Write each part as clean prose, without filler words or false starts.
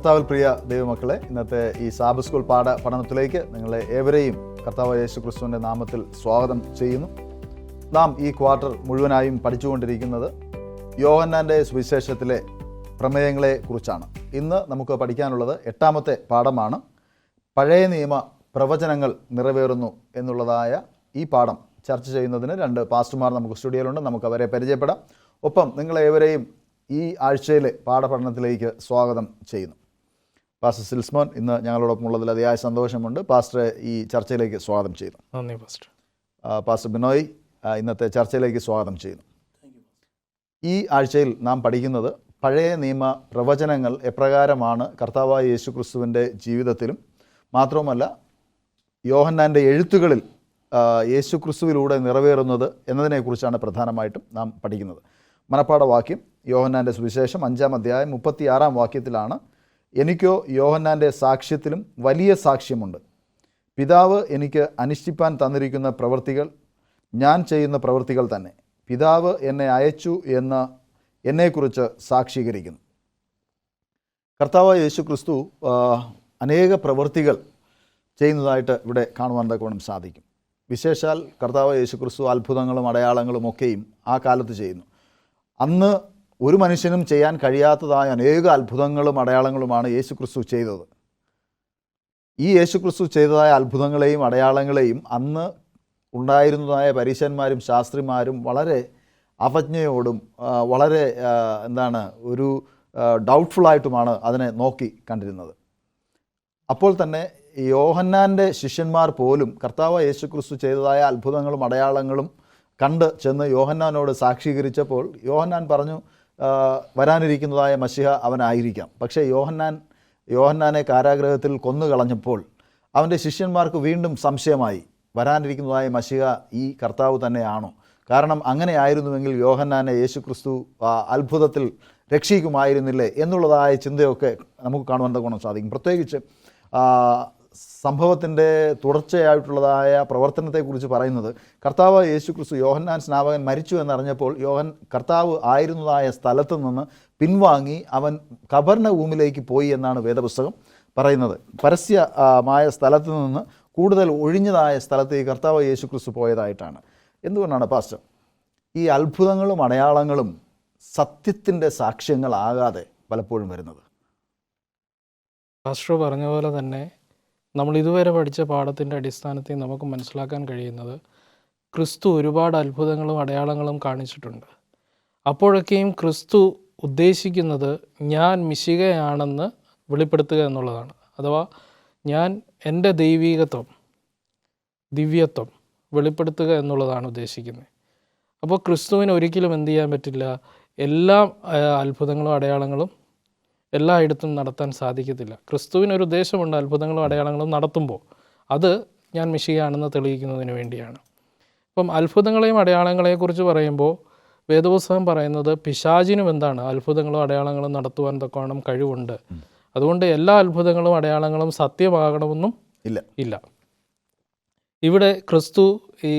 കർത്താവിൽ പ്രിയ ദൈവമക്കളെ, ഇന്നത്തെ ഈ സാബത്ത് സ്കൂൾ പഠനത്തിലേക്ക് നിങ്ങളെ ഏവരെയും കർത്താവ് യേശു ക്രിസ്തുവിൻ്റെ നാമത്തിൽ സ്വാഗതം ചെയ്യുന്നു. നാം ഈ ക്വാർട്ടർ മുഴുവനായും പഠിച്ചുകൊണ്ടിരിക്കുന്നത് യോഹന്നാൻ്റെ സുവിശേഷത്തിലെ പ്രമേയങ്ങളെ കുറിച്ചാണ്. ഇന്ന് നമുക്ക് പഠിക്കാനുള്ളത് 8ാമത്തെ പാഠമാണ്. പഴയ നിയമ പ്രവചനങ്ങൾ നിറവേറുന്നു എന്നുള്ളതായ ഈ പാഠം ചർച്ച ചെയ്യുന്നതിന് 2 പാസ്റ്റർമാർ നമുക്ക് സ്റ്റുഡിയോയിലുണ്ട്. നമുക്ക് അവരെ പരിചയപ്പെടാം. ഒപ്പം നിങ്ങളേവരെയും ഈ ആഴ്ചയിലെ പാഠപഠനത്തിലേക്ക് സ്വാഗതം ചെയ്യുന്നു. പാസ്റ്റർ സിൽസ്മോൻ ഇന്ന് ഞങ്ങളോടൊപ്പം ഉള്ളതിൽ അതിയായ സന്തോഷമുണ്ട്. പാസ്റ്ററെ ഈ ചർച്ചയിലേക്ക് സ്വാഗതം ചെയ്യുന്നു. നന്ദി പാസ്റ്റർ. പാസ്റ്റർ ബിനോയ് ഇന്നത്തെ ചർച്ചയിലേക്ക് സ്വാഗതം ചെയ്യുന്നു. ഈ ആഴ്ചയിൽ നാം പഠിക്കുന്നത് പഴയ നിയമ പ്രവചനങ്ങൾ എപ്രകാരമാണ് കർത്താവായ യേശു ക്രിസ്തുവിൻ്റെ ജീവിതത്തിലും മാത്രവുമല്ല യോഹന്നാൻ്റെ എഴുത്തുകളിൽ യേശു ക്രിസ്തുവിലൂടെ നിറവേറുന്നത് എന്നതിനെക്കുറിച്ചാണ് പ്രധാനമായിട്ടും നാം പഠിക്കുന്നത്. മനപ്പാഠവാക്യം യോഹന്നാൻ്റെ സുവിശേഷം 5-ാം അധ്യായം 36-ാം വാക്യത്തിലാണ്: എനിക്കോ യോഹന്നാൻ്റെ സാക്ഷ്യത്തിലും വലിയ സാക്ഷ്യമുണ്ട്. പിതാവ് എനിക്ക് അനുഷ്ഠിപ്പാൻ തന്നിരിക്കുന്ന പ്രവൃത്തികൾ ഞാൻ ചെയ്യുന്ന പ്രവൃത്തികൾ തന്നെ. പിതാവ് എന്നെ അയച്ചു എന്ന് എന്നെക്കുറിച്ച് സാക്ഷീകരിക്കുന്നു. കർത്താവായ യേശു ക്രിസ്തു അനേക പ്രവൃത്തികൾ ചെയ്യുന്നതായിട്ട് ഇവിടെ കാണുവാൻ തക്കവണ്ണം സാധിക്കും. വിശേഷാൽ കർത്താവായ യേശു ക്രിസ്തു അത്ഭുതങ്ങളും അടയാളങ്ങളും ഒക്കെയും ആ കാലത്ത് ചെയ്യുന്നു. അന്ന് ഒരു മനുഷ്യനും ചെയ്യാൻ കഴിയാത്തതായ അനേക അത്ഭുതങ്ങളും അടയാളങ്ങളുമാണ് യേശു ക്രിസ്തു ചെയ്തത്. ഈ യേശു ക്രിസ്തു ചെയ്തതായ അത്ഭുതങ്ങളെയും അടയാളങ്ങളെയും അന്ന് ഉണ്ടായിരുന്നതായ പരീശന്മാരും ശാസ്ത്രിമാരും വളരെ അവജ്ഞയോടും വളരെ ഒരു ഡൗട്ട്ഫുള്ളായിട്ടുമാണ് അതിനെ നോക്കി കണ്ടിരുന്നത്. അപ്പോൾ തന്നെ യോഹന്നാൻ്റെ ശിഷ്യന്മാർ പോലും കർത്താവ് യേശു ക്രിസ്തു ചെയ്തതായ അത്ഭുതങ്ങളും അടയാളങ്ങളും കണ്ട് ചെന്ന് യോഹന്നാനോട് സാക്ഷീകരിച്ചപ്പോൾ യോഹന്നാൻ പറഞ്ഞു, വരാനിരിക്കുന്നതായ മശിഹ അവനായിരിക്കാം. പക്ഷേ യോഹന്നാനെ കാരാഗ്രഹത്തിൽ കൊന്നുകളഞ്ഞപ്പോൾ അവൻ്റെ ശിഷ്യന്മാർക്ക് വീണ്ടും സംശയമായി, വരാനിരിക്കുന്നതായ മശിഹ ഈ കർത്താവ് തന്നെയാണോ? കാരണം അങ്ങനെ ആയിരുന്നുവെങ്കിൽ യോഹന്നാനെ യേശു ക്രിസ്തു അത്ഭുതത്തിൽ രക്ഷിക്കുമായിരുന്നില്ലേ എന്നുള്ളതായ ചിന്തയൊക്കെ നമുക്ക് കാണുവാൻ തക്കവണ്ണം സാധിക്കും. പ്രത്യേകിച്ച് സംഭവത്തിൻ്റെ തുടർച്ചയായിട്ടുള്ളതായ പ്രവർത്തനത്തെക്കുറിച്ച് പറയുന്നത്, കർത്താവ് യേശു ക്രിസ്തു യോഹന്നാൻ സ്നാപകൻ മരിച്ചു എന്നറിഞ്ഞപ്പോൾ കർത്താവ് ആയിരുന്നതായ സ്ഥലത്ത് നിന്ന് പിൻവാങ്ങി അവൻ കബർനഹൂമിലേക്ക് പോയി എന്നാണ് വേദപുസ്തകം പറയുന്നത്. പരസ്യമായ സ്ഥലത്ത് നിന്ന് കൂടുതൽ ഒഴിഞ്ഞതായ സ്ഥലത്തേക്ക് കർത്താവ് യേശു ക്രിസ്തു പോയതായിട്ടാണ്. എന്തുകൊണ്ടാണ് പാസ്റ്റർ ഈ അത്ഭുതങ്ങളും അടയാളങ്ങളും സത്യത്തിൻ്റെ സാക്ഷ്യങ്ങളാകാതെ പലപ്പോഴും വരുന്നത്? പാസ്റ്റർ പറഞ്ഞ പോലെ തന്നെ നമ്മൾ ഇതുവരെ പഠിച്ച പാഠത്തിൻ്റെ അടിസ്ഥാനത്തിൽ നമുക്ക് മനസ്സിലാക്കാൻ കഴിയുന്നത്, ക്രിസ്തു ഒരുപാട് അത്ഭുതങ്ങളും അടയാളങ്ങളും കാണിച്ചിട്ടുണ്ട്. അപ്പോഴൊക്കെയും ക്രിസ്തു ഉദ്ദേശിക്കുന്നത് ഞാൻ മിശിഹയാണെന്ന് വെളിപ്പെടുത്തുക എന്നുള്ളതാണ്. അഥവാ ഞാൻ എൻ്റെ ദിവ്യത്വം വെളിപ്പെടുത്തുക എന്നുള്ളതാണ് ഉദ്ദേശിക്കുന്നത്. അപ്പോൾ ക്രിസ്തുവിന് ഒരിക്കലും എന്ത് ചെയ്യാൻ പറ്റില്ല, എല്ലാ അത്ഭുതങ്ങളും അടയാളങ്ങളും എല്ലായിടത്തും നടത്താൻ സാധിക്കത്തില്ല. ക്രിസ്തുവിനൊരു ഉദ്ദേശമുണ്ട് അത്ഭുതങ്ങളും അടയാളങ്ങളും നടത്തുമ്പോൾ, അത് ഞാൻ മിശിഹയാണെന്ന് തെളിയിക്കുന്നതിന് വേണ്ടിയാണ്. അപ്പം അത്ഭുതങ്ങളെയും അടയാളങ്ങളെക്കുറിച്ച് പറയുമ്പോൾ വേദപുസ്തകം പറയുന്നത് പിശാചിനും എന്താണ്, അത്ഭുതങ്ങളും അടയാളങ്ങളും നടത്തുവാൻ തക്കവണ്ണം കഴിവുണ്ട്. അതുകൊണ്ട് എല്ലാ അത്ഭുതങ്ങളും അടയാളങ്ങളും സത്യമാകണമെന്നും ഇല്ല. ഇവിടെ ക്രിസ്തു ഈ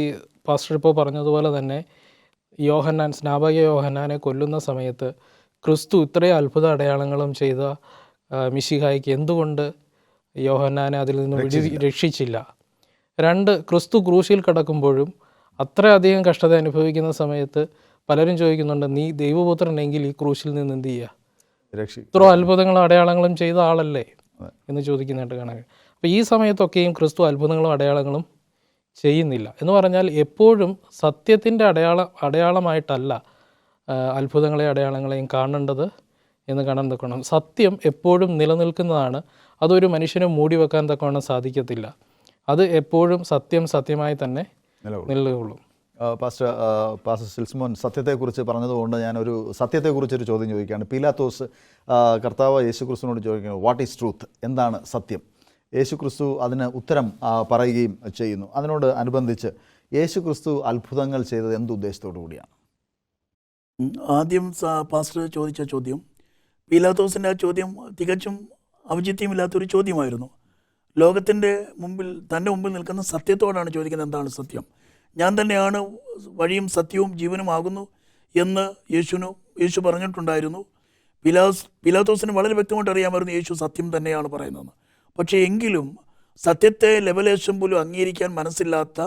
പാസ്റ്റർ ഇപ്പോൾ പറഞ്ഞതുപോലെ തന്നെ സ്നാപക യോഹന്നാനെ കൊല്ലുന്ന സമയത്ത് ക്രിസ്തു ഇത്രയും അത്ഭുത അടയാളങ്ങളും ചെയ്ത മിശിഹായ്ക്ക് എന്തുകൊണ്ട് യോഹന്നാനെ അതിൽ നിന്ന് രക്ഷിച്ചില്ല? 2, ക്രിസ്തു ക്രൂശിൽ കിടക്കുമ്പോഴും അത്രയധികം കഷ്ടത അനുഭവിക്കുന്ന സമയത്ത് പലരും ചോദിക്കുന്നുണ്ട്, നീ ദൈവപുത്രനെങ്കിൽ ഈ ക്രൂശിൽ നിന്ന് എന്ത് ചെയ്യുക, ഇത്ര അത്ഭുതങ്ങളും അടയാളങ്ങളും ചെയ്ത ആളല്ലേ എന്ന് ചോദിക്കുന്നതായിട്ട് കാണാൻ. അപ്പോൾ ഈ സമയത്തൊക്കെയും ക്രിസ്തു അത്ഭുതങ്ങളും അടയാളങ്ങളും ചെയ്യുന്നില്ല. എന്ന് പറഞ്ഞാൽ എപ്പോഴും സത്യത്തിൻ്റെ അടയാളമായിട്ടല്ല അത്ഭുതങ്ങളെയും അടയാളങ്ങളെയും കാണേണ്ടത് എന്ന് കാണാൻ തക്കണം. സത്യം എപ്പോഴും നിലനിൽക്കുന്നതാണ്. അതൊരു മനുഷ്യനെ മൂടി വെക്കാൻ തക്കവണ്ണം സാധിക്കത്തില്ല. അത് എപ്പോഴും സത്യമായി തന്നെ നിലകൊള്ളും. പാസ്റ്റർ സിൽസ്മോൻ സത്യത്തെക്കുറിച്ച് പറഞ്ഞതുകൊണ്ട് ഞാനൊരു സത്യത്തെക്കുറിച്ചൊരു ചോദ്യം ചോദിക്കുകയാണ്. പീലാത്തോസ് കർത്താവ് യേശു ക്രിസ്തുവിനോട് ചോദിക്കുന്നത്, വാട്ട് ഈസ് ട്രൂത്ത്, എന്താണ് സത്യം? യേശു ക്രിസ്തു അതിന് ഉത്തരം പറയുകയും ചെയ്യുന്നു. അതിനോട് അനുബന്ധിച്ച് യേശു ക്രിസ്തു അത്ഭുതങ്ങൾ ചെയ്തത് എന്തുദ്ദേശത്തോടു കൂടിയാണ്? ആദ്യം പാസ്റ്റർ ചോദിച്ച ചോദ്യം, പീലാത്തോസിൻ്റെ ആ ചോദ്യം തികച്ചും ഔചിത്യമില്ലാത്തൊരു ചോദ്യമായിരുന്നു. തൻ്റെ മുമ്പിൽ നിൽക്കുന്ന സത്യത്തോടാണ് ചോദിക്കുന്നത്, എന്താണ് സത്യം? ഞാൻ തന്നെയാണ് വഴിയും സത്യവും ജീവനും ആകുന്നു എന്ന് യേശു പറഞ്ഞിട്ടുണ്ടായിരുന്നു. പിലാത്തോസിന് വളരെ വ്യക്തമായിട്ട് അറിയാമായിരുന്നു യേശു സത്യം തന്നെയാണ് പറയുന്നത്. പക്ഷേ എങ്കിലും സത്യത്തെ ലെവലേശം പോലും അംഗീകരിക്കാൻ മനസ്സില്ലാത്ത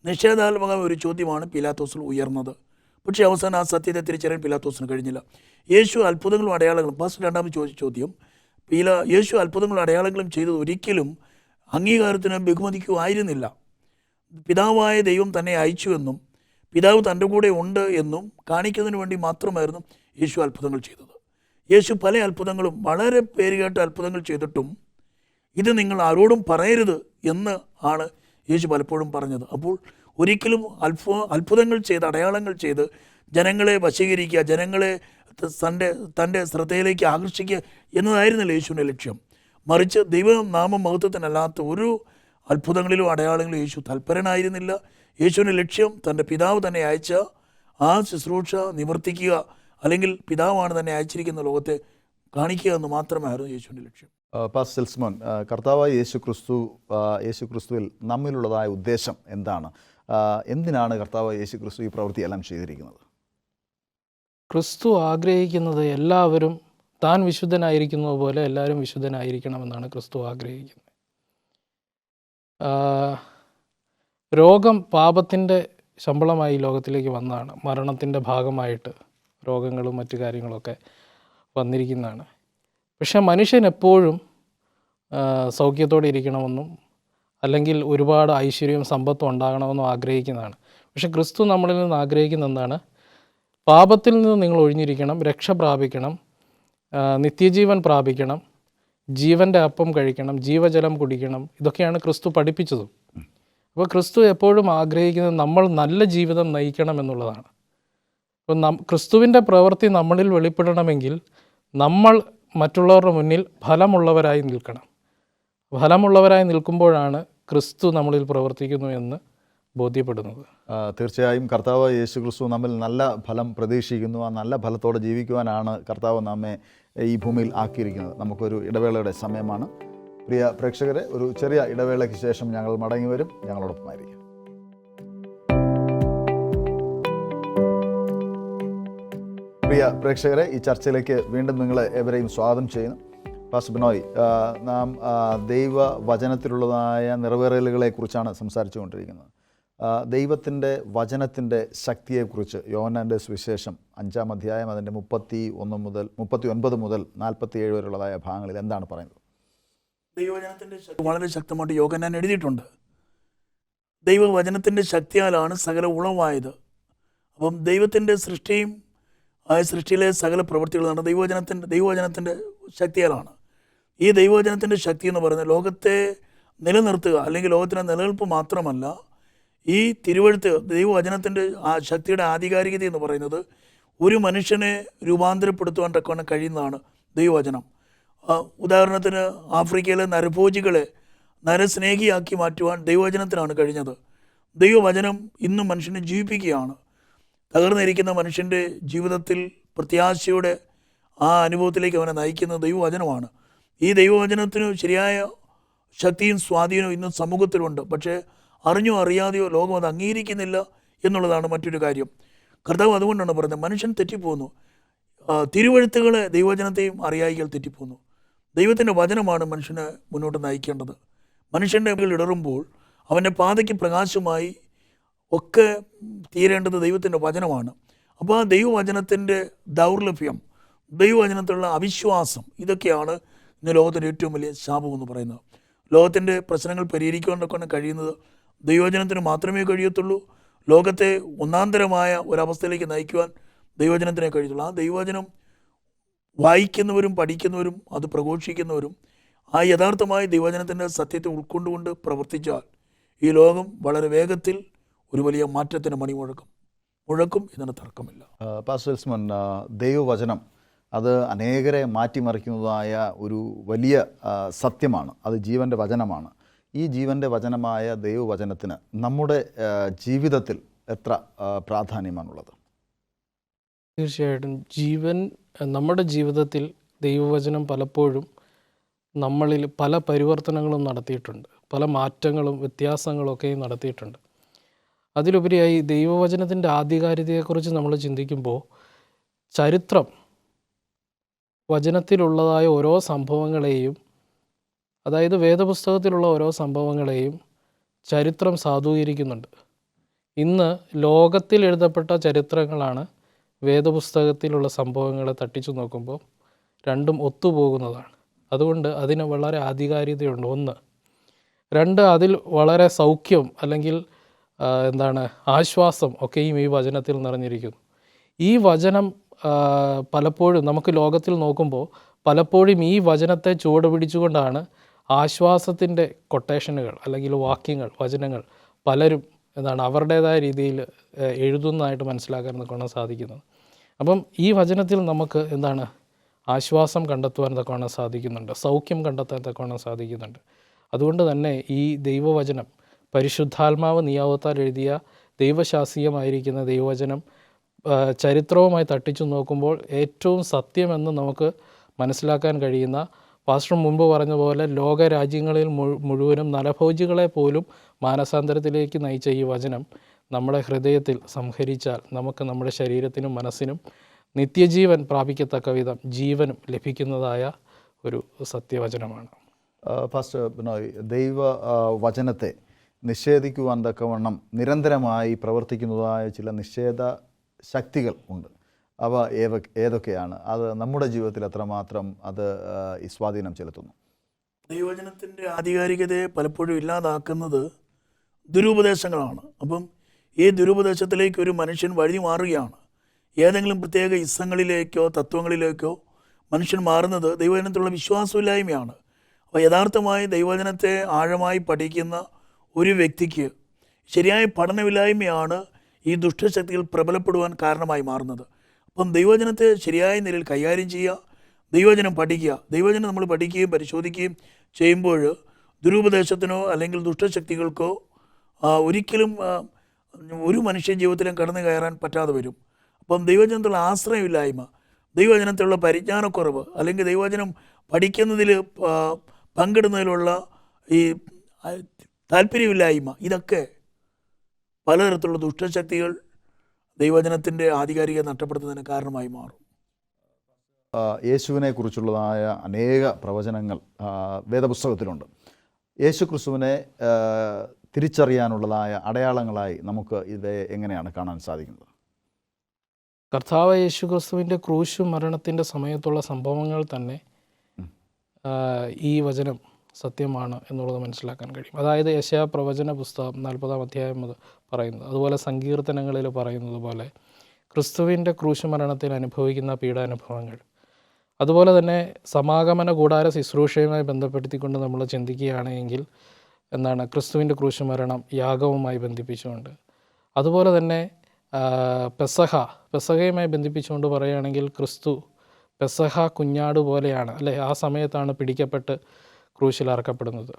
നിഷേധാത്മകമായ ഒരു ചോദ്യമാണ് പിലാത്തോസിൽ ഉയർന്നത്. പക്ഷേ അവസാനം ആ സത്യത്തെ തിരിച്ചറിയാൻ പിലാത്തോസിന് കഴിഞ്ഞില്ല. യേശു അത്ഭുതങ്ങളും അടയാളങ്ങളും, പാസ്റ്റർ രണ്ടാമത് ചോദിച്ച ചോദ്യം, യേശു അത്ഭുതങ്ങളും അടയാളങ്ങളും ചെയ്തത് ഒരിക്കലും അംഗീകാരത്തിന് ബഹുമതിക്കുമായിരുന്നില്ല. പിതാവായ ദൈവം തന്നെ അയച്ചുവെന്നും പിതാവ് തൻ്റെ കൂടെ ഉണ്ട് എന്നും കാണിക്കുന്നതിന് വേണ്ടി മാത്രമായിരുന്നു യേശു അത്ഭുതങ്ങൾ ചെയ്തത്. യേശു പല അത്ഭുതങ്ങളും വളരെ പേരുകേട്ട അത്ഭുതങ്ങൾ ചെയ്തിട്ടും ഇത് നിങ്ങൾ ആരോടും പറയരുത് എന്ന് ആണ് യേശു പലപ്പോഴും പറഞ്ഞത്. അപ്പോൾ ഒരിക്കലും അത്ഭുതങ്ങൾ ചെയ്ത് അടയാളങ്ങൾ ചെയ്ത് ജനങ്ങളെ വശീകരിക്കുക, ജനങ്ങളെ തൻ്റെ ശ്രദ്ധയിലേക്ക് ആകർഷിക്കുക എന്നതായിരുന്നില്ല യേശുവിൻ്റെ ലക്ഷ്യം. മറിച്ച് ദൈവനാമ മഹത്വത്തിനല്ലാത്ത ഒരു അത്ഭുതങ്ങളിലും അടയാളങ്ങളിലും യേശു തൽപരനായിരുന്നില്ല. യേശുവിൻ്റെ ലക്ഷ്യം തൻ്റെ പിതാവ് തന്നെ അയച്ച ആ ശുശ്രൂഷ നിവർത്തിക്കുക, അല്ലെങ്കിൽ പിതാവാണ് തന്നെ അയച്ചിരിക്കുന്ന ലോകത്തെ കാണിക്കുക എന്ന് മാത്രമായിരുന്നു യേശുവിൻ്റെ ലക്ഷ്യം. പാസ്റ്റർ സെൽസ്മോൻ, കർത്താവായ യേശു ക്രിസ്തുവിൽ നമ്മിലുള്ളതായ ഉദ്ദേശം എന്താണ്? എന്തിനാണ് കർത്താവായ യേശു ക്രിസ്തു ഈ പ്രവൃത്തിയെല്ലാം ചെയ്തിരിക്കുന്നത്? ക്രിസ്തു ആഗ്രഹിക്കുന്നത് എല്ലാവരും താൻ വിശുദ്ധനായിരിക്കുന്നത് പോലെ എല്ലാവരും വിശുദ്ധനായിരിക്കണമെന്നാണ് ക്രിസ്തു ആഗ്രഹിക്കുന്നത്. രോഗം പാപത്തിൻ്റെ ശമ്പളമായി ലോകത്തിലേക്ക് വന്നതാണ്. മരണത്തിൻ്റെ ഭാഗമായിട്ട് രോഗങ്ങളും മറ്റു കാര്യങ്ങളൊക്കെ വന്നിരിക്കുന്നതാണ്. പക്ഷെ മനുഷ്യൻ എപ്പോഴും സൗഖ്യത്തോടെ ഇരിക്കണമെന്നും അല്ലെങ്കിൽ ഒരുപാട് ഐശ്വര്യവും സമ്പത്തും ഉണ്ടാകണമെന്നും ആഗ്രഹിക്കുന്നതാണ്. പക്ഷെ ക്രിസ്തു നമ്മളിൽ നിന്ന് ആഗ്രഹിക്കുന്ന എന്താണ്? പാപത്തിൽ നിന്ന് നിങ്ങൾ ഒഴിഞ്ഞിരിക്കണം, രക്ഷ പ്രാപിക്കണം, നിത്യജീവൻ പ്രാപിക്കണം, ജീവൻ്റെ അപ്പം കഴിക്കണം, ജീവജലം കുടിക്കണം. ഇതൊക്കെയാണ് ക്രിസ്തു പഠിപ്പിച്ചതും. അപ്പോൾ ക്രിസ്തു എപ്പോഴും ആഗ്രഹിക്കുന്നത് നമ്മൾ നല്ല ജീവിതം നയിക്കണം എന്നുള്ളതാണ്. അപ്പോൾ ക്രിസ്തുവിൻ്റെ പ്രവൃത്തി നമ്മളിൽ വെളിപ്പെടണമെങ്കിൽ നമ്മൾ മറ്റുള്ളവരുടെ മുന്നിൽ ഫലമുള്ളവരായി നിൽക്കണം. ഫലമുള്ളവരായി നിൽക്കുമ്പോഴാണ് ക്രിസ്തു നമ്മളിൽ പ്രവർത്തിക്കുന്നു എന്ന് ബോധ്യപ്പെടുന്നത്. തീർച്ചയായും കർത്താവ് യേശു ക്രിസ്തു നമ്മിൽ നല്ല ഫലം പ്രതീക്ഷിക്കുന്നു. ആ നല്ല ഫലത്തോടെ ജീവിക്കുവാനാണ് കർത്താവ് നമ്മെ ഈ ഭൂമിയിൽ ആക്കിയിരിക്കുന്നത്. നമുക്കൊരു ഇടവേളയുടെ സമയമാണ്. പ്രിയ പ്രേക്ഷകരെ, ഒരു ചെറിയ ഇടവേളയ്ക്ക് ശേഷം ഞങ്ങൾ മടങ്ങി വരും. ഞങ്ങളോടൊപ്പമായിരിക്കും. പ്രിയ പ്രേക്ഷകരെ, ഈ ചർച്ചയിലേക്ക് വീണ്ടും നിങ്ങളെ ഏവരെയും സ്വാഗതം ചെയ്യുന്നു. പാസ്റ്റർ ബിനോയ്, നാം ദൈവവചനത്തിലുള്ളതായ നിറവേറലുകളെക്കുറിച്ചാണ് സംസാരിച്ചു കൊണ്ടിരിക്കുന്നത്. ദൈവത്തിൻ്റെ വചനത്തിൻ്റെ ശക്തിയെക്കുറിച്ച് യോഹന്നാൻ്റെ സുവിശേഷം 5-ാം അധ്യായം അതിൻ്റെ 39 മുതൽ 47 വരെയുള്ളതായ ഭാഗങ്ങളിൽ എന്താണ് പറയുന്നത്? ദൈവവചനത്തിൻ്റെ ശക്തി വളരെ ശക്തമായിട്ട് യോഹന്നാൻ എഴുതിയിട്ടുണ്ട്. ദൈവവചനത്തിൻ്റെ ശക്തിയാലാണ് സകല ഉളവായത്. അപ്പം ദൈവത്തിൻ്റെ സൃഷ്ടിയും ആ സൃഷ്ടിയിലെ സകല പ്രവൃത്തികളാണ് ദൈവവചനത്തിൻ്റെ ശക്തിയാലാണ്. ഈ ദൈവവചനത്തിൻ്റെ ശക്തി എന്ന് പറയുന്നത് ലോകത്തെ നിലനിർത്തുക, അല്ലെങ്കിൽ ലോകത്തിൻ്റെ നിലനിൽപ്പ് മാത്രമല്ല, ഈ തിരുവെഴുത്ത് ദൈവവചനത്തിൻ്റെ ആ ശക്തിയുടെ ആധികാരികത എന്ന് പറയുന്നത് ഒരു മനുഷ്യനെ രൂപാന്തരപ്പെടുത്തുവാൻ തക്കവണ്ണം കഴിയുന്നതാണ് ദൈവവചനം. ഉദാഹരണത്തിന് ആഫ്രിക്കയിലെ നരഭോജികളെ നരസ്നേഹിയാക്കി മാറ്റുവാൻ ദൈവവചനത്തിനാണ് കഴിഞ്ഞത്. ദൈവവചനം ഇന്നും മനുഷ്യനെ ജീവിപ്പിക്കുകയാണ്. തകർന്നിരിക്കുന്ന മനുഷ്യൻ്റെ ജീവിതത്തിൽ പ്രത്യാശയുടെ ആ അനുഭവത്തിലേക്ക് അവനെ നയിക്കുന്നത് ദൈവവചനമാണ്. ഈ ദൈവവചനത്തിന് ശരിയായ ശക്തിയും സ്വാധീനവും ഇന്നും സമൂഹത്തിലുണ്ട്. പക്ഷേ അറിഞ്ഞോ അറിയാതെയോ ലോകം അത് അംഗീകരിക്കുന്നില്ല എന്നുള്ളതാണ് മറ്റൊരു കാര്യം. കർത്താവ് അതുകൊണ്ടാണ് പറയുന്നത്, മനുഷ്യൻ തെറ്റിപ്പോകുന്നു. തിരുവെഴുത്തുകളെ ദൈവവചനത്തെയും അറിയായികൾ തെറ്റിപ്പോകുന്നു. ദൈവത്തിൻ്റെ വചനമാണ് മനുഷ്യനെ മുന്നോട്ട് നയിക്കേണ്ടത്. മനുഷ്യൻ്റെ ഇടറുമ്പോൾ അവൻ്റെ പാതയ്ക്ക് പ്രകാശമായി ഒക്കെ തീരേണ്ടത് ദൈവത്തിൻ്റെ വചനമാണ്. അപ്പോൾ ആ ദൈവവചനത്തിൻ്റെ ദൗർലഭ്യം, ദൈവവചനത്തിലുള്ള അവിശ്വാസം, ഇതൊക്കെയാണ് ഇന്ന് ലോകത്തിൻ്റെ ഏറ്റവും വലിയ ശാപമെന്ന് പറയുന്നത്. ലോകത്തിൻ്റെ പ്രശ്നങ്ങൾ പരിഹരിക്കുവാനൊക്കെ കഴിയുന്നത് ദൈവവചനത്തിന് മാത്രമേ കഴിയത്തുള്ളൂ. ലോകത്തെ ഒന്നാന്തരമായ ഒരവസ്ഥയിലേക്ക് നയിക്കുവാൻ ദൈവവചനത്തിനെ കഴിയത്തുള്ളൂ. ആ ദൈവവചനം വായിക്കുന്നവരും പഠിക്കുന്നവരും അത് പ്രഘോഷിക്കുന്നവരും ആ യഥാർത്ഥമായ ദൈവവചനത്തിൻ്റെ സത്യത്തെ ഉൾക്കൊണ്ടുകൊണ്ട് പ്രവർത്തിച്ചാൽ ഈ ലോകം വളരെ വേഗത്തിൽ ഒരു വലിയ മാറ്റത്തിന് മുഴക്കും എന്നതിന് തർക്കമില്ല. പാസ്റ്റർ സെൽസ്മോൻ, ദൈവവചനം അത് അനേകരെ മാറ്റിമറിക്കുന്നതായ ഒരു വലിയ സത്യമാണ്. അത് ജീവൻ്റെ വചനമാണ്. ഈ ജീവൻ്റെ വചനമായ ദൈവവചനത്തിന് നമ്മുടെ ജീവിതത്തിൽ എത്ര പ്രാധാന്യമാണുള്ളത്? തീർച്ചയായിട്ടും നമ്മുടെ ജീവിതത്തിൽ ദൈവവചനം പലപ്പോഴും നമ്മളിൽ പല പരിവർത്തനങ്ങളും നടത്തിയിട്ടുണ്ട്, പല മാറ്റങ്ങളും വ്യത്യാസങ്ങളൊക്കെയും നടത്തിയിട്ടുണ്ട്. അതിലുപരിയായി ദൈവവചനത്തിൻ്റെ ആധികാരികതയെക്കുറിച്ച് നമ്മൾ ചിന്തിക്കുമ്പോൾ ചരിത്രം വചനത്തിലുള്ളതായ ഓരോ സംഭവങ്ങളെയും, അതായത് വേദപുസ്തകത്തിലുള്ള ഓരോ സംഭവങ്ങളെയും ചരിത്രം സാധൂകരിക്കുന്നുണ്ട്. ഇന്ന് ലോകത്തിൽ എഴുതപ്പെട്ട ചരിത്രങ്ങളാണ് വേദപുസ്തകത്തിലുള്ള സംഭവങ്ങളെ തട്ടിച്ചു നോക്കുമ്പോൾ രണ്ടും ഒത്തുപോകുന്നതാണ്. അതുകൊണ്ട് അതിന് വളരെ ആധികാരികതയുണ്ട്. 1. 2, അതിൽ വളരെ സൗഖ്യം അല്ലെങ്കിൽ ആശ്വാസം ഒക്കെയും ഈ വചനത്തിൽ നിറഞ്ഞിരിക്കുന്നു. ഈ വചനം പലപ്പോഴും നമുക്ക് ലോകത്തിൽ നോക്കുമ്പോൾ പലപ്പോഴും ഈ വചനത്തെ ചുവട് പിടിച്ചുകൊണ്ടാണ് ആശ്വാസത്തിൻ്റെ കൊട്ടേഷനുകൾ അല്ലെങ്കിൽ വാക്യങ്ങൾ, വചനങ്ങൾ പലരും അവരുടേതായ രീതിയിൽ എഴുതുന്നതായിട്ട് മനസ്സിലാക്കാൻ കാണാൻ സാധിക്കുന്നത്. അപ്പം ഈ വചനത്തിൽ നമുക്ക് ആശ്വാസം കണ്ടെത്തുവാൻ തക്കവണ്ണം സാധിക്കുന്നുണ്ട്, സൗഖ്യം കണ്ടെത്താൻ തക്കവണ്ണം സാധിക്കുന്നുണ്ട്. അതുകൊണ്ട് തന്നെ ഈ ദൈവവചനം, പരിശുദ്ധാത്മാവ് നിയാവത്താൽ എഴുതിയ ദൈവശാസ്ത്രീയമായിരിക്കുന്ന ദൈവവചനം ചരിത്രവുമായി തട്ടിച്ചു നോക്കുമ്പോൾ ഏറ്റവും സത്യമെന്ന് നമുക്ക് മനസ്സിലാക്കാൻ കഴിയുന്ന, പാസ്റ്റർ മുമ്പ് പറഞ്ഞ പോലെ ലോകരാജ്യങ്ങളിൽ മുഴുവനും നരഭോജികളെ പോലും മാനസാന്തരത്തിലേക്ക് നയിച്ച ഈ വചനം നമ്മുടെ ഹൃദയത്തിൽ സംഹരിച്ചാൽ നമുക്ക് നമ്മുടെ ശരീരത്തിനും മനസ്സിനും നിത്യജീവൻ പ്രാപിക്കത്തക്ക വിധം ജീവനും ലഭിക്കുന്നതായ ഒരു സത്യവചനമാണ്. പാസ്റ്റർ ബിനോയ്, ദൈവ വചനത്തെ നിഷേധിക്കുവാൻ തക്കവണ്ണം നിരന്തരമായി പ്രവർത്തിക്കുന്നതായ ചില നിഷേധ ശക്തികൾ ഉണ്ട്. അവ ഏതൊക്കെയാണ്? അത് നമ്മുടെ ജീവിതത്തിൽ എത്രമാത്രം അത് ഈ സ്വാധീനം ചെലുത്തുന്നു? ദൈവവചനത്തിൻ്റെ ആധികാരികതയെ പലപ്പോഴും ഇല്ലാതാക്കുന്നത് ദുരുപദേശങ്ങളാണ്. അപ്പം ഈ ദുരുപദേശത്തിലേക്ക് ഒരു മനുഷ്യൻ വഴി മാറുകയാണ്. ഏതെങ്കിലും പ്രത്യേക ഇസ്സങ്ങളിലേക്കോ തത്വങ്ങളിലേക്കോ മനുഷ്യൻ മാറുന്നത് ദൈവവചനത്തിലുള്ള വിശ്വാസമില്ലായ്മയാണ്. അപ്പോൾ യഥാർത്ഥമായി ദൈവവചനത്തെ ആഴമായി പഠിക്കുന്ന ഒരു വ്യക്തിക്ക് ശരിയായ പഠനമില്ലായ്മയാണ് ഈ ദുഷ്ടശക്തികൾ പ്രബലപ്പെടുവാൻ കാരണമായി മാറുന്നത്. അപ്പം ദൈവവചനത്തെ ശരിയായ നിലയിൽ കൈകാര്യം ചെയ്യുക, ദൈവവചനം പഠിക്കുക. ദൈവവചനം നമ്മൾ പഠിക്കുകയും പരിശോധിക്കുകയും ചെയ്യുമ്പോൾ ദുരുപദേശത്തിനോ അല്ലെങ്കിൽ ദുഷ്ടശക്തികൾക്കോ ഒരിക്കലും ഒരു മനുഷ്യ ജീവിതത്തിലും കടന്നു കയറാൻ പറ്റാതെ വരും. അപ്പം ദൈവവചനത്തിലുള്ള ആശ്രയമില്ലായ്മ, ദൈവവചനത്തിലുള്ള പരിജ്ഞാനക്കുറവ്, അല്ലെങ്കിൽ ദൈവവചനം പഠിക്കുന്നതിൽ പങ്കിടുന്നതിലുള്ള ഈ താല്പര്യമില്ലായ്മ, ഇതൊക്കെ പലതരത്തിലുള്ള ദുഷ്ടശക്തികൾ ദൈവവചനത്തിൻ്റെ ആധികാരികത നഷ്ടപ്പെടുത്തുന്നതിന് കാരണമായി മാറും. യേശുവിനെ കുറിച്ചുള്ളതായ അനേക പ്രവചനങ്ങൾ വേദപുസ്തകത്തിലുണ്ട്. യേശു ക്രിസ്തുവിനെ തിരിച്ചറിയാനുള്ളതായ അടയാളങ്ങളായി നമുക്ക് ഇത് എങ്ങനെയാണ് കാണാൻ സാധിക്കുന്നത്? കർത്താവ് യേശു ക്രിസ്തുവിൻ്റെ ക്രൂശു മരണത്തിൻ്റെ സമയത്തുള്ള സംഭവങ്ങൾ തന്നെ ഈ വചനം സത്യമാണ് എന്നുള്ളത് മനസ്സിലാക്കാൻ കഴിയും. അതായത് യെശയ്യാ പ്രവചന പുസ്തകം 40-ാം അധ്യായം പറയുന്നത്, അതുപോലെ സങ്കീർത്തനങ്ങളിൽ പറയുന്നത് പോലെ ക്രിസ്തുവിൻ്റെ ക്രൂശ് മരണത്തിൽ അനുഭവിക്കുന്ന പീഡാനുഭവങ്ങൾ, അതുപോലെ തന്നെ സമാഗമന കൂടാര ശുശ്രൂഷയുമായി ബന്ധപ്പെടുത്തിക്കൊണ്ട് നമ്മൾ ചിന്തിക്കുകയാണെങ്കിൽ ക്രിസ്തുവിൻ്റെ ക്രൂശ് മരണം യാഗവുമായി ബന്ധിപ്പിച്ചുകൊണ്ട്, അതുപോലെ തന്നെ പെസഹയുമായി ബന്ധിപ്പിച്ചുകൊണ്ട് പറയുകയാണെങ്കിൽ ക്രിസ്തു പെസഹ കുഞ്ഞാട് പോലെയാണ്, അല്ലേ? ആ സമയത്താണ് പിടിക്കപ്പെട്ട് ക്രൂശിൽ അറക്കപ്പെടുന്നത്.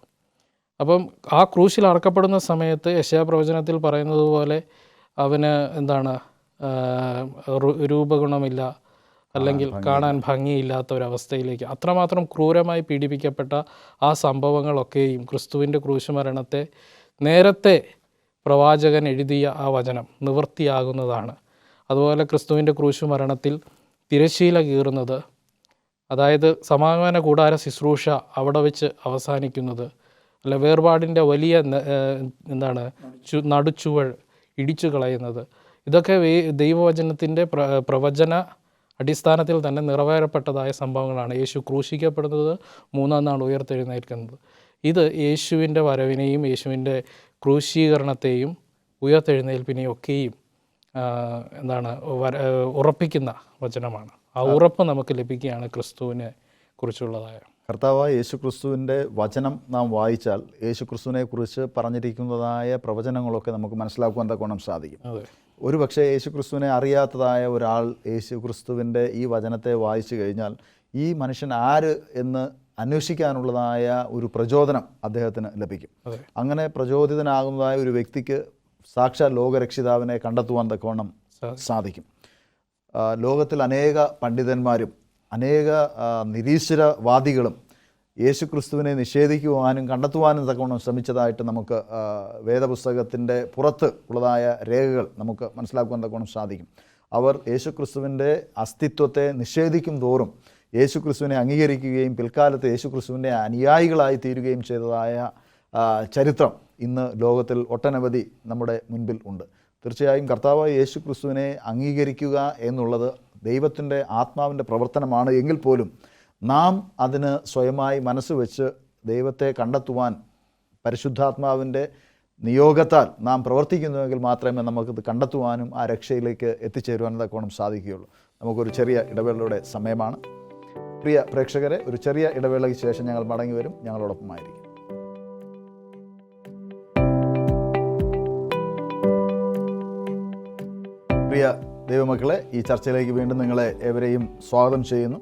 അപ്പം ആ ക്രൂശിൽ അറക്കപ്പെടുന്ന സമയത്ത് യെശയ്യാ പ്രവചനത്തിൽ പറയുന്നത് പോലെ അവന് രൂപഗുണമില്ല, അല്ലെങ്കിൽ കാണാൻ ഭംഗിയില്ലാത്ത ഒരവസ്ഥയിലേക്ക്, അത്രമാത്രം ക്രൂരമായി പീഡിപ്പിക്കപ്പെട്ട ആ സംഭവങ്ങളൊക്കെയും ക്രിസ്തുവിൻ്റെ ക്രൂശ് മരണത്തെ നേരത്തെ പ്രവാചകൻ എഴുതിയ ആ വചനം നിവൃത്തിയാകുന്നതാണ്. അതുപോലെ ക്രിസ്തുവിൻ്റെ ക്രൂശ് മരണത്തിൽ തിരശ്ശീല കീറുന്നത്, അതായത് സമാഗമന കൂടാര ശുശ്രൂഷ അവിടെ വെച്ച് അവസാനിക്കുന്നത്, അല്ല വേർപാടിൻ്റെ വലിയ നടുച്ചുവൾ ഇടിച്ചു കളയുന്നത്, ഇതൊക്കെ ദൈവവചനത്തിൻ്റെ പ്രവചന അടിസ്ഥാനത്തിൽ തന്നെ നിറവേറപ്പെട്ടതായ സംഭവങ്ങളാണ്. യേശു ക്രൂശിക്കപ്പെടുന്നത്, 3-ാം നാൾ ഉയർത്തെഴുന്നേൽക്കുന്നത്. ഇത് യേശുവിൻ്റെ വരവിനെയും യേശുവിൻ്റെ ക്രൂശീകരണത്തെയും ഉയർത്തെഴുന്നേൽപ്പിനെയും ഒക്കെയും ഉറപ്പിക്കുന്ന വചനമാണ്. ആ ഉറപ്പ് നമുക്ക് ലഭിക്കുകയാണ് ക്രിസ്തുവിനെ കുറിച്ചുള്ളതായ. കർത്താവായ യേശു ക്രിസ്തുവിൻ്റെ വചനം നാം വായിച്ചാൽ യേശു ക്രിസ്തുവിനെ കുറിച്ച് പറഞ്ഞിരിക്കുന്നതായ പ്രവചനങ്ങളൊക്കെ നമുക്ക് മനസ്സിലാക്കുവാൻ തക്കവണ്ണം സാധിക്കും. ഒരു പക്ഷേ യേശു ക്രിസ്തുവിനെ അറിയാത്തതായ ഒരാൾ യേശു ക്രിസ്തുവിൻ്റെ ഈ വചനത്തെ വായിച്ചു കഴിഞ്ഞാൽ ഈ മനുഷ്യൻ ആര് എന്ന് അന്വേഷിക്കാനുള്ളതായ ഒരു പ്രചോദനം അദ്ദേഹത്തിന് ലഭിക്കും. അങ്ങനെ പ്രചോദിതനാകുന്നതായ ഒരു വ്യക്തിക്ക് സാക്ഷാൽ ലോകരക്ഷിതാവിനെ കണ്ടെത്തുവാൻ തക്കവണ്ണം സാധിക്കും. ലോകത്തിൽ അനേക പണ്ഡിതന്മാരും അനേക നിരീശ്വരവാദികളും യേശു ക്രിസ്തുവിനെ നിഷേധിക്കുവാനും കണ്ടെത്തുവാനും തക്കവണ്ണം ശ്രമിച്ചതായിട്ട് നമുക്ക് വേദപുസ്തകത്തിൻ്റെ പുറത്ത് ഉള്ളതായ രേഖകൾ നമുക്ക് മനസ്സിലാക്കുവാൻ തക്കവണ്ണം സാധിക്കും. അവർ യേശു ക്രിസ്തുവിൻ്റെ അസ്തിത്വത്തെ നിഷേധിക്കും തോറും യേശു ക്രിസ്തുവിനെ അംഗീകരിക്കുകയും പിൽക്കാലത്ത് യേശു ക്രിസ്തുവിൻ്റെ അനുയായികളായി തീരുകയും ചെയ്തതായ ചരിത്രം ഇന്ന് ലോകത്തിൽ ഒട്ടനവധി നമ്മുടെ മുൻപിൽ ഉണ്ട്. തീർച്ചയായും കർത്താവായ യേശു ക്രിസ്തുവിനെ അംഗീകരിക്കുക എന്നുള്ളത് ദൈവത്തിൻ്റെ ആത്മാവിൻ്റെ പ്രവർത്തനമാണ് എങ്കിൽ പോലും നാം അതിന് സ്വയമായി മനസ്സ് വെച്ച് ദൈവത്തെ കണ്ടെത്തുവാൻ പരിശുദ്ധാത്മാവിൻ്റെ നിയോഗത്താൽ നാം പ്രവർത്തിക്കുന്നുവെങ്കിൽ മാത്രമേ നമുക്കിത് കണ്ടെത്തുവാനും ആ രക്ഷയിലേക്ക് എത്തിച്ചേരുവാനും തക്കവണ്ണം സാധിക്കുകയുള്ളൂ. നമുക്കൊരു ചെറിയ ഇടവേളയുടെ സമയമാണ്. പ്രിയ പ്രേക്ഷകരെ, ഒരു ചെറിയ ഇടവേളയ്ക്ക് ശേഷം ഞങ്ങൾ മടങ്ങി വരും. ഞങ്ങളോടൊപ്പമായിരിക്കും. പ്രിയ ദൈവമക്കളെ, ഈ ചർച്ചയിലേക്ക് വീണ്ടും നിങ്ങളെ ഏവരെയും സ്വാഗതം ചെയ്യുന്നു.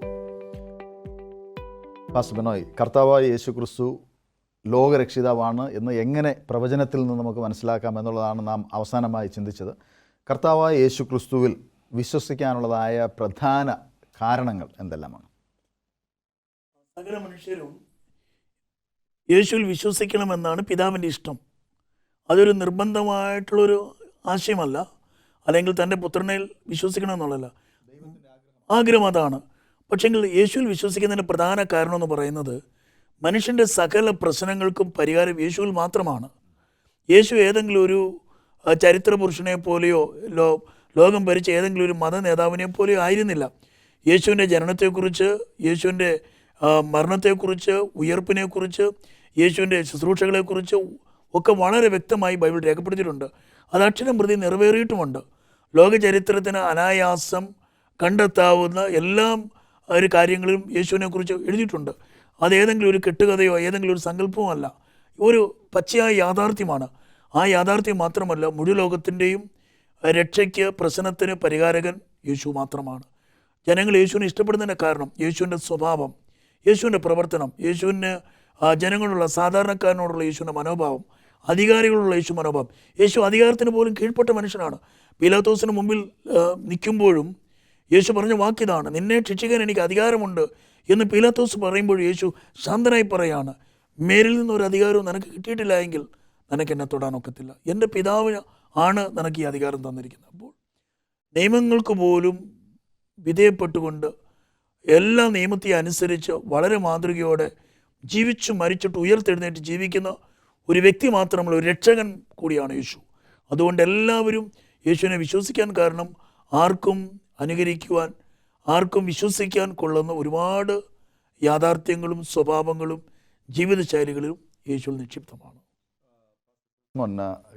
പാസ്റ്റർ ബിനോയ്, കർത്താവായ യേശു ക്രിസ്തു ലോകരക്ഷിതാവാണ് എന്ന് എങ്ങനെ പ്രവചനത്തിൽ നിന്ന് നമുക്ക് മനസ്സിലാക്കാം എന്നുള്ളതാണ് നാം അവസാനമായി ചിന്തിച്ചത്. കർത്താവായ യേശു ക്രിസ്തുവിൽ വിശ്വസിക്കാനുള്ളതായ പ്രധാന കാരണങ്ങൾ എന്തെല്ലാമാണ്? സകല മനുഷ്യരും യേശുവിൽ വിശ്വസിക്കണമെന്നാണ് പിതാവിൻ്റെ ഇഷ്ടം. അതൊരു നിർബന്ധമായിട്ടുള്ളൊരു ആശയമല്ല, അല്ലെങ്കിൽ തൻ്റെ പുത്രനിൽ വിശ്വസിക്കണമെന്നുള്ളതല്ല. ആഗ്രഹം അതാണ്. പക്ഷെങ്കിൽ യേശുവിൽ വിശ്വസിക്കുന്നതിൻ്റെ പ്രധാന കാരണം എന്ന് പറയുന്നത് മനുഷ്യൻ്റെ സകല പ്രശ്നങ്ങൾക്കും പരിഹാരം യേശുവിൽ മാത്രമാണ്. യേശു ഏതെങ്കിലും ഒരു ചരിത്ര പുരുഷനെ പോലെയോ ലോകം ഭരിച്ച ഏതെങ്കിലും ഒരു മത നേതാവിനെ പോലെയോ ആയിരുന്നില്ല. യേശുവിൻ്റെ ജനനത്തെക്കുറിച്ച്, യേശുവിൻ്റെ മരണത്തെക്കുറിച്ച്, ഉയർപ്പിനെക്കുറിച്ച്, യേശുവിൻ്റെ ശുശ്രൂഷകളെക്കുറിച്ച് ഒക്കെ വളരെ വ്യക്തമായി ബൈബിൾ രേഖപ്പെടുത്തിയിട്ടുണ്ട്. അത് അക്ഷരം പ്രതി നിറവേറിയിട്ടുമുണ്ട്. ലോകചരിത്രത്തിന് അനായാസം കണ്ടെത്താവുന്ന എല്ലാ ഒരു കാര്യങ്ങളും യേശുവിനെക്കുറിച്ച് എഴുതിയിട്ടുണ്ട്. അതേതെങ്കിലും ഒരു കെട്ടുകഥയോ ഏതെങ്കിലും ഒരു സങ്കല്പമോ അല്ല, ഒരു പച്ചയായ യാഥാർത്ഥ്യമാണ്. ആ യാഥാർത്ഥ്യം മാത്രമല്ല, മുഴു ലോകത്തിൻ്റെയും രക്ഷയ്ക്ക്, പ്രശ്നത്തിന് പരിഹാരകൻ യേശു മാത്രമാണ്. ജനങ്ങൾ യേശുവിനെ ഇഷ്ടപ്പെടുന്നതിൻ്റെ കാരണം യേശുവിൻ്റെ സ്വഭാവം, യേശുവിൻ്റെ പ്രവർത്തനം, യേശുവിന് ജനങ്ങളുള്ള സാധാരണക്കാരനോടുള്ള യേശുവിൻ്റെ മനോഭാവം, അധികാരികളുള്ള യേശു മനോഭാവം. യേശു അധികാരത്തിന് പോലും കീഴ്പ്പെട്ട മനുഷ്യനാണ്. പീലാത്തോസിന് മുമ്പിൽ നിൽക്കുമ്പോഴും യേശു പറഞ്ഞ വാക്കിതാണ്, നിന്നെ ശിക്ഷിക്കാൻ എനിക്ക് അധികാരമുണ്ട് എന്ന് പീലാത്തോസ് പറയുമ്പോൾ യേശു ശാന്തനായി പറയാണ്, മേലിൽ നിന്നൊരു അധികാരവും നിനക്ക് കിട്ടിയിട്ടില്ല എങ്കിൽ നിനക്ക് എന്നെ തൊടാനൊക്കത്തില്ല. എൻ്റെ പിതാവ് ആണ് നിനക്ക് ഈ അധികാരം തന്നിരിക്കുന്നത്. അപ്പോൾ നിയമങ്ങൾക്ക് പോലും വിധേയപ്പെട്ടുകൊണ്ട് എല്ലാ നിയമത്തെ അനുസരിച്ച് വളരെ മാതൃകയോടെ ജീവിച്ചു മരിച്ചിട്ട് ഉയർത്തെഴുന്നേറ്റ് ജീവിക്കുന്ന ഒരു വ്യക്തി മാത്രമല്ല, ഒരു രക്ഷകൻ കൂടിയാണ് യേശു. അതുകൊണ്ട് എല്ലാവരും യേശുവിനെ വിശ്വസിക്കാൻ കാരണം ആർക്കും അനുകരിക്കുവാൻ, ആർക്കും വിശ്വസിക്കാൻ കൊള്ളുന്ന ഒരുപാട് യാഥാർത്ഥ്യങ്ങളും സ്വഭാവങ്ങളും ജീവിതശൈലികളും യേശുവിൽ നിക്ഷിപ്തമാണ്.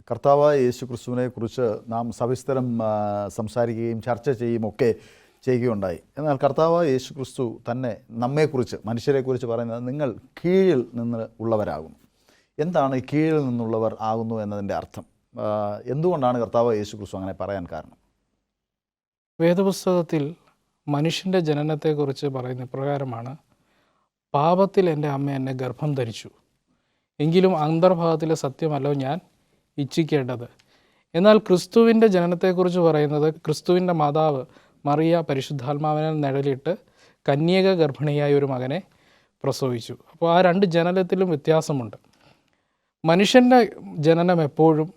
കർത്താവായ യേശു ക്രിസ്തുവിനെ കുറിച്ച് നാം സവിസ്തരം സംസാരിക്കുകയും ചർച്ച ചെയ്യുകയൊക്കെ ചെയ്യുകയുണ്ടായി. എന്നാൽ കർത്താവായ യേശു ക്രിസ്തു തന്നെ നമ്മെക്കുറിച്ച്, മനുഷ്യരെക്കുറിച്ച് പറയുന്നത് നിങ്ങൾ കീഴിൽ നിന്ന് ഉള്ളവരാകുന്നു. എന്താണ് ഈ കീഴിൽ നിന്നുള്ളവർ ആകുന്നു എന്നതിൻ്റെ അർത്ഥം? എന്തുകൊണ്ടാണ് കർത്താവായ യേശു ക്രിസ്തു അങ്ങനെ പറയാൻ കാരണം? വേദപുസ്തകത്തിൽ മനുഷ്യൻ്റെ ജനനത്തെക്കുറിച്ച് പറയുന്ന പ്രകാരമാണ്, പാപത്തിൽ എൻ്റെ അമ്മ എന്നെ ഗർഭം ധരിച്ചു, എങ്കിലും അന്തർഭാഗത്തിലെ സത്യമല്ലോ ഞാൻ ഇച്ഛിക്കേണ്ടത്. എന്നാൽ ക്രിസ്തുവിൻ്റെ ജനനത്തെക്കുറിച്ച് പറയുന്നത്, ക്രിസ്തുവിൻ്റെ മാതാവ് മറിയ പരിശുദ്ധാത്മാവിനെ നിഴലിട്ട് കന്യക ഗർഭിണിയായ ഒരു മകനെ പ്രസവിച്ചു. അപ്പോൾ ആ രണ്ട് ജനനത്തിലും വ്യത്യാസമുണ്ട്. മനുഷ്യൻ്റെ ജനനം എപ്പോഴും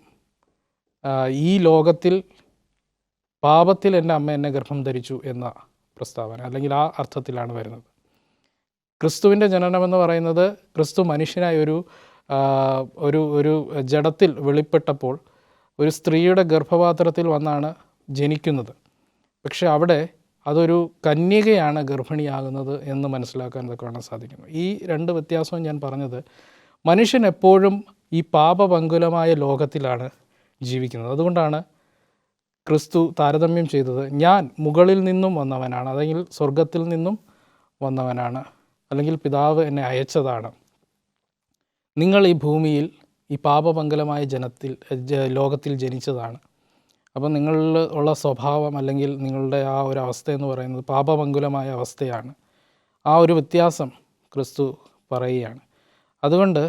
ഈ ലോകത്തിൽ പാപത്തിൽ എൻ്റെ അമ്മ എന്നെ ഗർഭം ധരിച്ചു എന്ന പ്രസ്താവന, അല്ലെങ്കിൽ ആ അർത്ഥത്തിലാണ് വരുന്നത്. ക്രിസ്തുവിൻ്റെ ജനനമെന്ന് പറയുന്നത്, ക്രിസ്തു മനുഷ്യനായ ഒരു ജഡത്തിൽ വെളിപ്പെട്ടപ്പോൾ ഒരു സ്ത്രീയുടെ ഗർഭപാത്രത്തിൽ വന്നാണ് ജനിക്കുന്നത്. പക്ഷെ അവിടെ അതൊരു കന്യകയാണ് ഗർഭിണിയാകുന്നത് എന്ന് മനസ്സിലാക്കാൻ കാണാൻ സാധിക്കുന്നു. ഈ രണ്ട് വ്യത്യാസവും ഞാൻ പറഞ്ഞത്, മനുഷ്യൻ എപ്പോഴും ഈ പാപപങ്കുലമായ ലോകത്തിലാണ് ജീവിക്കുന്നത്. അതുകൊണ്ടാണ് ക്രിസ്തു താരതമ്യം ചെയ്തത്, ഞാൻ മുകളിൽ നിന്നും വന്നവനാണ്, അല്ലെങ്കിൽ സ്വർഗത്തിൽ നിന്നും വന്നവനാണ്, അല്ലെങ്കിൽ പിതാവ് എന്നെ അയച്ചതാണ്. നിങ്ങൾ ഈ ഭൂമിയിൽ ഈ പാപപങ്കുലമായ ലോകത്തിൽ ജനിച്ചതാണ്. അപ്പം നിങ്ങളിൽ ഉള്ള സ്വഭാവം, അല്ലെങ്കിൽ നിങ്ങളുടെ ആ ഒരു അവസ്ഥ എന്ന് പറയുന്നത് പാപപങ്കുലമായ അവസ്ഥയാണ്. ആ ഒരു വ്യത്യാസം ക്രിസ്തു പറയുകയാണ്. അതുകൊണ്ട്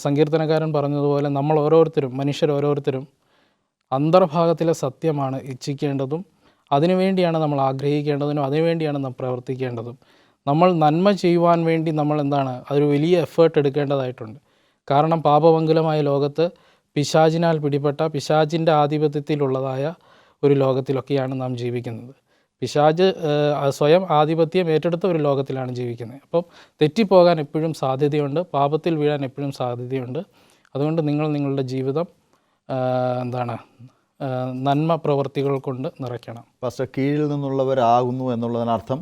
സങ്കീർത്തനക്കാരൻ പറഞ്ഞതുപോലെ നമ്മൾ ഓരോരുത്തരും, മനുഷ്യർ ഓരോരുത്തരും അന്തർഭാഗത്തിലെ സത്യമാണ് ഇച്ഛിക്കേണ്ടതും, അതിനുവേണ്ടിയാണ് നമ്മൾ ആഗ്രഹിക്കേണ്ടതിനും അതിനുവേണ്ടിയാണ് നാം പ്രവർത്തിക്കേണ്ടതും. നമ്മൾ നന്മ ചെയ്യുവാൻ വേണ്ടി നമ്മൾ അതൊരു വലിയ എഫേർട്ട് എടുക്കേണ്ടതായിട്ടുണ്ട്. കാരണം പാപമംഗലമായ ലോകത്ത് പിശാചിനാൽ പിടിപെട്ട, പിശാചിൻ്റെ ആധിപത്യത്തിലുള്ളതായ ഒരു ലോകത്തിലൊക്കെയാണ് നാം ജീവിക്കുന്നത്. പിശാച് സ്വയം ആധിപത്യം ഏറ്റെടുത്ത ഒരു ലോകത്തിലാണ് ജീവിക്കുന്നത്. അപ്പം തെറ്റിപ്പോകാൻ എപ്പോഴും സാധ്യതയുണ്ട്, പാപത്തിൽ വീഴാൻ എപ്പോഴും സാധ്യതയുണ്ട്. അതുകൊണ്ട് നിങ്ങൾ നിങ്ങളുടെ ജീവിതം നന്മ പ്രവർത്തികൾ കൊണ്ട് നിറയ്ക്കണം. പാസ്റ്റർ, കീഴിൽ നിന്നുള്ളവരാകുന്നു എന്നുള്ളതിനർത്ഥം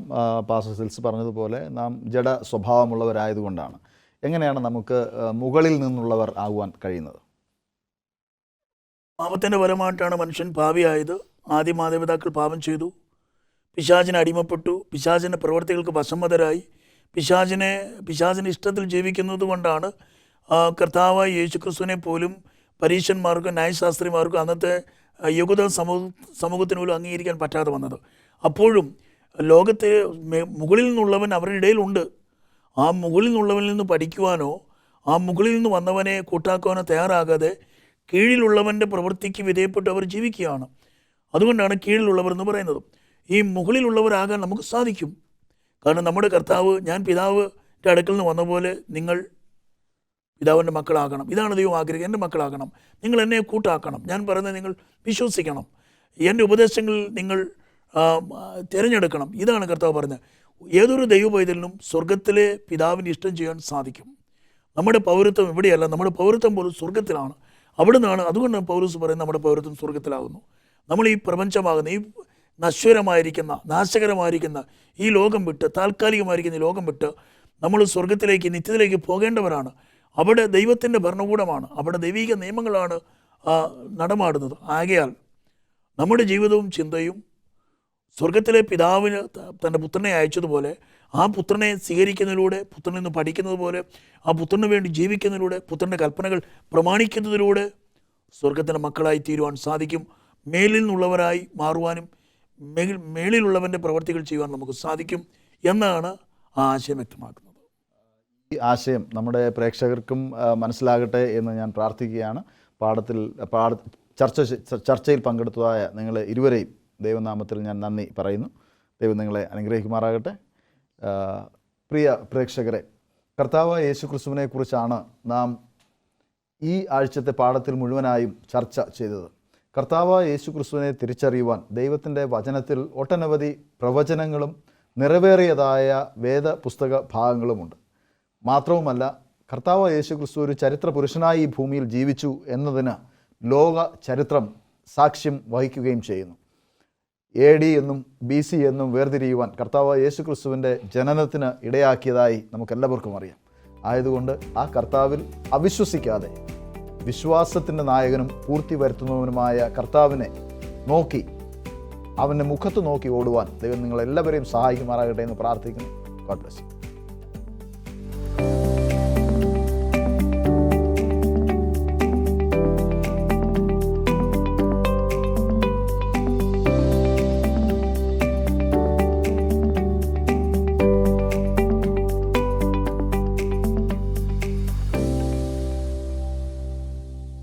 പാസ്റ്റർ സിൽസ് പറഞ്ഞതുപോലെ നാം ജഡ സ്വഭാവമുള്ളവരായതുകൊണ്ടാണ്. എങ്ങനെയാണ് നമുക്ക് മുകളിൽ നിന്നുള്ളവർ ആകുവാൻ കഴിയുന്നത്? പാപത്തിൻ്റെ ഫലമായിട്ടാണ് മനുഷ്യൻ പാപിയായത്. ആദ്യം മാതാപിതാക്കൾ പാപം ചെയ്തു, പിശാചിന് അടിമപ്പെട്ടു, പിശാചിൻ്റെ പ്രവർത്തികൾക്ക് വശംവദരായി, പിശാചിൻ്റെ ഇഷ്ടത്തിൽ ജീവിക്കുന്നത് കൊണ്ടാണ് കർത്താവായ യേശുക്രിസ്തുവിനെ പോലും പരീശന്മാർക്കും ന്യായശാസ്ത്രിമാർക്കും അന്നത്തെ യഹൂദ സമൂഹത്തിന് പോലും അംഗീകരിക്കാൻ പറ്റാതെ വന്നത്. അപ്പോഴും ലോകത്തെ മുകളിൽ നിന്നുള്ളവൻ അവരുടെ ഇടയിലുണ്ട്. ആ മുകളിൽ നിന്നുള്ളവനിൽ നിന്ന് പഠിക്കുവാനോ ആ മുകളിൽ നിന്ന് വന്നവനെ കൂട്ടാക്കുവാനോ തയ്യാറാകാതെ കീഴിലുള്ളവൻ്റെ പ്രവൃത്തിക്ക് വിധേയപ്പെട്ട് അവർ ജീവിക്കുകയാണ്. അതുകൊണ്ടാണ് കീഴിലുള്ളവർ എന്ന് പറയുന്നത്. ഈ മുകളിലുള്ളവരാകാൻ നമുക്ക് സാധിക്കും. കാരണം നമ്മുടെ കർത്താവ്, ഞാൻ പിതാവിൻ്റെ അടുക്കൽ നിന്ന് വന്ന പോലെ നിങ്ങൾ പിതാവിൻ്റെ മക്കളാകണം, ഇതാണ് ദൈവം ആഗ്രഹിക്കുക. എൻ്റെ മക്കളാകണം, നിങ്ങൾ എന്നെ കൂട്ടാക്കണം, ഞാൻ പറയുന്നത് നിങ്ങൾ വിശ്വസിക്കണം, എൻ്റെ ഉപദേശങ്ങളിൽ നിങ്ങൾ തിരഞ്ഞെടുക്കണം, ഇതാണ് കർത്താവ് പറഞ്ഞത്. ഏതൊരു ദൈവ പൈതലിനും സ്വർഗത്തിലെ പിതാവിൻ്റെ ഇഷ്ടം ചെയ്യാൻ സാധിക്കും. നമ്മുടെ പൗരത്വം ഇവിടെയല്ല, നമ്മുടെ പൗരത്വം പോലും സ്വർഗത്തിലാണ്. അവിടെ നിന്നാണ്. അതുകൊണ്ടാണ് പൗലോസ് പറയുന്നത് നമ്മുടെ പൗരത്വം സ്വർഗത്തിലാകുന്നു. നമ്മൾ ഈ പ്രപഞ്ചമാകുന്ന ഈ നശ്വരമായിരിക്കുന്ന നാശകരമായിരിക്കുന്ന ഈ ലോകം വിട്ട്, താൽക്കാലികമായിരിക്കുന്ന ഈ ലോകം വിട്ട് നമ്മൾ സ്വർഗത്തിലേക്ക്, നിത്യത്തിലേക്ക് പോകേണ്ടവരാണ്. അവിടെ ദൈവത്തിൻ്റെ ഭരണകൂടമാണ്, അവിടെ ദൈവിക നിയമങ്ങളാണ് നടമാടുന്നത്. ആകയാൽ നമ്മുടെ ജീവിതവും ചിന്തയും സ്വർഗത്തിലെ പിതാവിന് തൻ്റെ പുത്രനെ അയച്ചതുപോലെ ആ പുത്രനെ സ്വീകരിക്കുന്നതിലൂടെ, പുത്രനിൽ നിന്ന് പഠിക്കുന്നത് പോലെ, ആ പുത്രന് വേണ്ടി ജീവിക്കുന്നതിലൂടെ, പുത്രൻ്റെ കൽപ്പനകൾ പ്രമാണിക്കുന്നതിലൂടെ സ്വർഗത്തിൻ്റെ മക്കളായി തീരുവാൻ സാധിക്കും. മേലിൽ നിന്നുള്ളവരായി മാറുവാനും മേളിലുള്ളവൻ്റെ പ്രവർത്തികൾ ചെയ്യുവാൻ നമുക്ക് സാധിക്കും എന്നാണ് ആ ആശയം വ്യക്തമാക്കുന്നത്. ഈ ആശയം നമ്മുടെ പ്രേക്ഷകർക്കും മനസ്സിലാകട്ടെ എന്ന് ഞാൻ പ്രാർത്ഥിക്കുകയാണ്. ചർച്ചയിൽ പങ്കെടുത്തതായ നിങ്ങളെ ഇരുവരെയും ദൈവനാമത്തിൽ ഞാൻ നന്ദി പറയുന്നു. ദൈവം നിങ്ങളെ അനുഗ്രഹിക്കുമാറാകട്ടെ. പ്രിയ പ്രേക്ഷകരെ, കർത്താവായ യേശുക്രിസ്തുവിനെ കുറിച്ചാണ് നാം ഈ ആഴ്ചത്തെ പാഠത്തിൽ മുഴുവനായും ചർച്ച ചെയ്തത്. കർത്താവായ യേശുക്രിസ്തുവിനെ തിരിച്ചറിയുവാൻ ദൈവത്തിൻ്റെ വചനത്തിൽ ഒട്ടനവധി പ്രവചനങ്ങളും നിറവേറിയതായ വേദപുസ്തക ഭാഗങ്ങളുമുണ്ട്. മാത്രവുമല്ല, കർത്താവായ യേശുക്രിസ്തു ഒരു ചരിത്ര പുരുഷനായി ഈ ഭൂമിയിൽ ജീവിച്ചു എന്നതിന് ലോക ചരിത്രം സാക്ഷ്യം വഹിക്കുകയും ചെയ്യുന്നു. AD എന്നും BC എന്നും വേർതിരിയുവാൻ കർത്താവായ യേശുക്രിസ്തുവിൻ്റെ ജനനത്തിന് ഇടയാക്കിയതായി നമുക്കെല്ലാവർക്കും അറിയാം. ആയതുകൊണ്ട് ആ കർത്താവിൽ അവിശ്വസിക്കാതെ വിശ്വാസത്തിൻ്റെ നായകനും പൂർത്തി വരുത്തുന്നവനുമായ കർത്താവിനെ നോക്കി, അവൻ്റെ മുഖത്ത് നോക്കി ഓടുവാൻ ദൈവം നിങ്ങളെല്ലാവരെയും സഹായിക്കുമാറാകട്ടെ എന്ന് പ്രാർത്ഥിക്കുന്നു. God bless you.